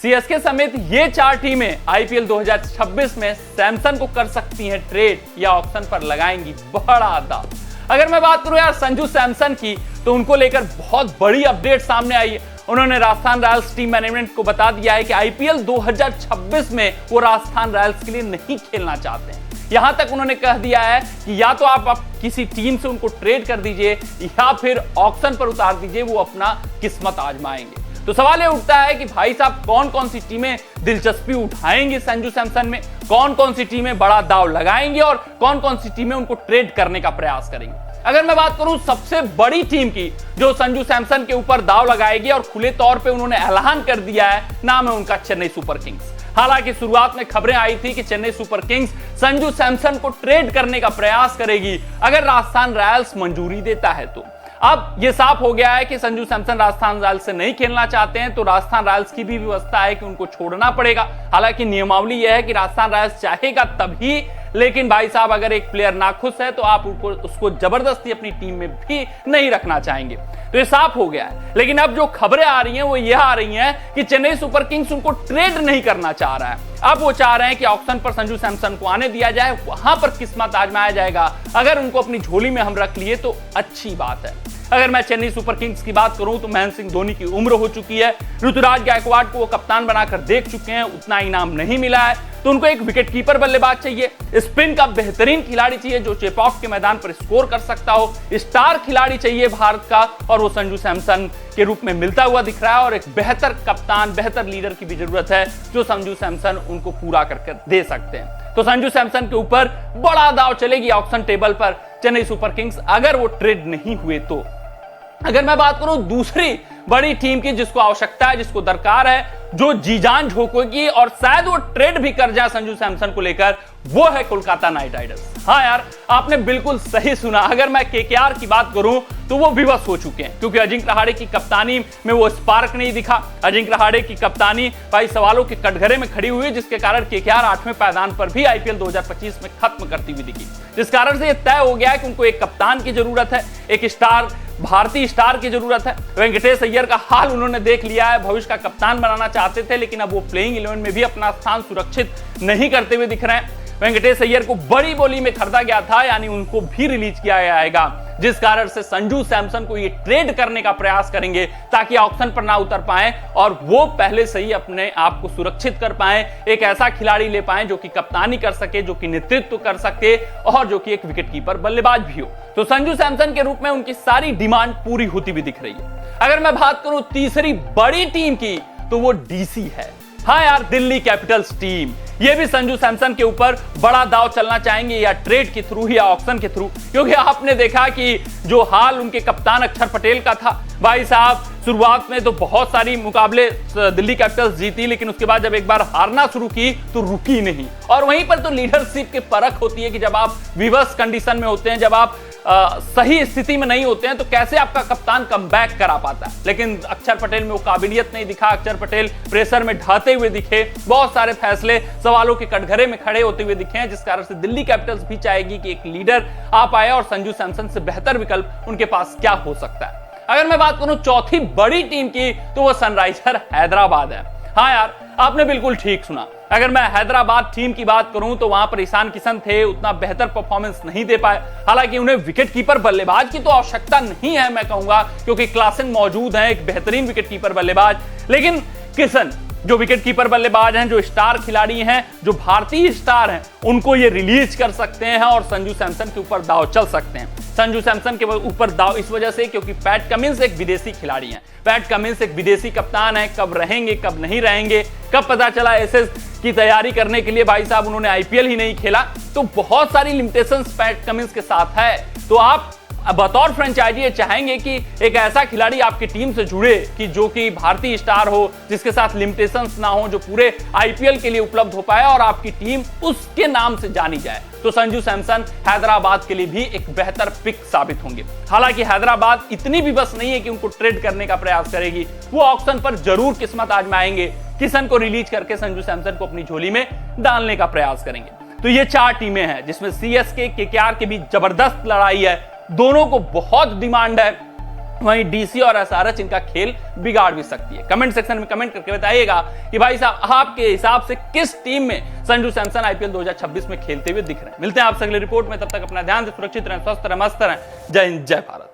CSK समेत ये 4 टीमें आईपीएल 2026 में सैमसन को कर सकती हैं ट्रेड या ऑक्शन पर लगाएंगी बड़ा दांव। अगर मैं बात करूं यार संजू सैमसन की, तो उनको लेकर बहुत बड़ी अपडेट सामने आई है। उन्होंने राजस्थान रॉयल्स टीम मैनेजमेंट को बता दिया है कि आईपीएल 2026 में वो राजस्थान रॉयल्स के लिए नहीं खेलना चाहते हैं। यहां तक उन्होंने कह दिया है कि या तो आप किसी टीम से उनको ट्रेड कर दीजिए या फिर ऑक्शन पर उतार दीजिए, वो अपना किस्मत आजमाएंगे। तो सवाल ये उठता है कि भाई साहब कौन कौन सी टीमें दिलचस्पी उठाएंगी संजू सैमसन में, कौन कौन सी टीमें बड़ा दांव लगाएंगी और कौन कौन सी टीमें उनको ट्रेड करने का प्रयास करेंगी। अगर मैं बात करूं सबसे बड़ी टीम की जो संजू सैमसन के ऊपर दांव लगाएगी और खुले तौर पे उन्होंने ऐलान कर दिया है, नाम है उनका चेन्नई सुपर किंग्स। हालांकि शुरुआत में खबरें आई थी कि चेन्नई सुपर किंग्स संजू सैमसन को ट्रेड करने का प्रयास करेगी अगर राजस्थान रॉयल्स मंजूरी देता है तो। अब यह साफ हो गया है कि संजू सैमसन राजस्थान रॉयल्स से नहीं खेलना चाहते हैं, तो राजस्थान रॉयल्स की भी व्यवस्था है कि उनको छोड़ना पड़ेगा। हालांकि नियमावली यह है कि राजस्थान रॉयल्स चाहेगा तभी, लेकिन भाई साहब अगर एक प्लेयर नाखुश है तो आप उसको जबरदस्ती अपनी टीम में भी नहीं रखना चाहेंगे। तो ये साफ हो गया है। लेकिन अब जो खबरें आ रही हैं वो यह आ रही हैं कि चेन्नई सुपर किंग्स उनको ट्रेड नहीं करना चाह रहा है। अब वो चाह रहे हैं कि ऑक्शन पर संजू सैमसन को आने दिया जाए, वहां पर किस्मत आजमाया जाएगा। अगर उनको अपनी झोली में हम रख लिए तो अच्छी बात है। अगर मैं चेन्नई सुपर किंग्स की बात करूं तो महेंद्र सिंह धोनी की उम्र हो चुकी है, ऋतुराज गायकवाड़ को वो कप्तान बनाकर देख चुके हैं, उतना इनाम नहीं मिला है, तो उनको एक विकेट कीपर बल्लेबाज चाहिए, स्पिन का बेहतरीन खिलाड़ी चाहिए जो चेप ऑफ के मैदान पर स्कोर कर सकता हो, स्टार खिलाड़ी चाहिए भारत का, और वो संजू सैमसन के रूप में मिलता हुआ दिख रहा है। और एक बेहतर कप्तान, बेहतर लीडर की भी जरूरत है जो संजू सैमसन उनको पूरा करके दे सकते हैं। तो संजू सैमसन के ऊपर बड़ा दांव चलेगी ऑक्शन टेबल पर चेन्नई सुपर किंग्स अगर वो ट्रेड नहीं हुए तो। अगर मैं बात करूं दूसरी बड़ी टीम की जिसको आवश्यकता है, जिसको दरकार है, जो जी जान झोंकेगी और शायद वो ट्रेड भी कर जाए संजू सैमसन को लेकर, वो है कोलकाता नाइट राइडर्स। हाँ यार, आपने बिल्कुल सही सुना। अगर मैं केकेआर की बात करूं तो वो विवश हो चुके हैं क्योंकि अजिंक्य रहाणे की कप्तानी में वो स्पार्क नहीं दिखा। अजिंक्य रहाणे की कप्तानी भाई सवालों के कटघरे में खड़ी हुई, जिसके कारण केकेआर 8वें पायदान पर भी आईपीएल 2025 में खत्म करती हुई दिखी, जिस कारण से यह तय हो गया है कि उनको एक कप्तान की जरूरत है, एक स्टार, भारतीय स्टार की जरूरत है। वेंकटेश अय्यर का हाल उन्होंने देख लिया है, भविष्य का कप्तान बनाना चाहते थे, लेकिन अब वो प्लेइंग 11 में भी अपना स्थान सुरक्षित नहीं करते हुए दिख रहे हैं। वेंकटेश अय्यर को बड़ी बोली में खरीदा गया था, यानी उनको भी रिलीज किया जाएगा, जिस कारण से संजू सैमसन को ये ट्रेड करने का प्रयास करेंगे ताकि ऑक्शन पर ना उतर पाए और वो पहले से ही अपने आप को सुरक्षित कर पाए, एक ऐसा खिलाड़ी ले पाए जो कि कप्तानी कर सके, जो कि नेतृत्व कर सके और जो कि एक विकेट कीपर बल्लेबाज भी हो। तो संजू सैमसन के रूप में उनकी सारी डिमांड पूरी होती हुई दिख रही है। अगर मैं बात करूं तीसरी बड़ी टीम की तो वो डीसी है। हाँ यार, दिल्ली कैपिटल्स टीम, ये भी संजू सैमसन के ऊपर बड़ा दांव चलना चाहेंगे, या ट्रेड के थ्रू या ऑक्शन के थ्रू, क्योंकि आपने देखा कि जो हाल उनके कप्तान अक्षर पटेल का था, भाई साहब शुरुआत में तो बहुत सारी मुकाबले दिल्ली कैपिटल्स जीती, लेकिन उसके बाद जब एक बार हारना शुरू की तो रुकी नहीं। और वहीं पर तो लीडरशिप की परख होती है कि जब आप विवश कंडीशन में होते हैं, जब आप सही स्थिति में नहीं होते हैं, तो कैसे आपका कप्तान कमबैक करा पाता है। लेकिन अक्षर पटेल में वो काबिलियत नहीं दिखा, अक्षर पटेल प्रेशर में ढाते हुए दिखे, बहुत सारे फैसले सवालों के कटघरे में खड़े होते हुए दिखे हैं, जिस कारण से दिल्ली कैपिटल्स भी चाहेगी कि एक लीडर आ पाए और संजू सैमसन से बेहतर विकल्प उनके पास क्या हो सकता है। अगर मैं बात करूं चौथी बड़ी टीम की तो वो सनराइजर हैदराबाद है। हाँ यार, आपने बिल्कुल ठीक सुना। अगर मैं हैदराबाद टीम की बात करूं तो वहां पर ईशान किशन थे, उतना बेहतर परफॉर्मेंस नहीं दे पाए। हालांकि उन्हें विकेट कीपर बल्लेबाज की तो आवश्यकता नहीं है, मैं कहूंगा, क्योंकि क्लासन मौजूद है, एक बेहतरीन विकेट कीपर बल्लेबाज। लेकिन किशन जो विकेट कीपर बल्लेबाज हैं, जो स्टार खिलाड़ी हैं, जो भारतीय स्टार हैं, उनको ये रिलीज कर सकते हैं और संजू सैमसन के ऊपर दांव चल सकते हैं। संजू सैमसन के ऊपर दांव इस वजह से क्योंकि पैट कमिंस एक विदेशी खिलाड़ी हैं, पैट कमिंस एक विदेशी कप्तान है, कब रहेंगे कब नहीं रहेंगे, कब पता चला एसएस की तैयारी करने के लिए भाई साहब उन्होंने आईपीएल ही नहीं खेला, तो बहुत सारी लिमिटेशंस पैट कमिंस के साथ है। तो आप बतौर फ्रेंचाइजी ये चाहेंगे कि एक ऐसा खिलाड़ी आपकी टीम से जुड़े कि जो कि भारतीय स्टार हो, जिसके साथ लिमिटेशंस ना हो, जो पूरे आईपीएल के लिए उपलब्ध हो पाए और आपकी टीम उसके नाम से जानी जाए। तो संजू सैमसन हैदराबाद के लिए भी एक बेहतर पिक साबित होंगे। हालांकि हैदराबाद इतनी भी बस नहीं है कि उनको ट्रेड करने का प्रयास करेगी, वो ऑक्शन पर जरूर किस्मत आजमाएंगे, किशन को रिलीज करके संजू सैमसन को अपनी झोली में डालने का प्रयास करेंगे। तो ये 4 टीमें हैं जिसमें सीएसके केकेआर के बीच जबरदस्त लड़ाई है, दोनों को बहुत डिमांड है। वहीं डीसी और एसआरएच इनका खेल बिगाड़ भी सकती है। कमेंट सेक्शन में कमेंट करके बताइएगा कि भाई साहब आपके हिसाब से किस टीम में संजू सैमसन आईपीएल 2026 में खेलते हुए दिख रहे हैं। मिलते हैं आपसे अगली रिपोर्ट में, तब तक अपना ध्यान से, सुरक्षित रहें, स्वस्थ रहें, मस्त रहें। जय हिंद, जय भारत।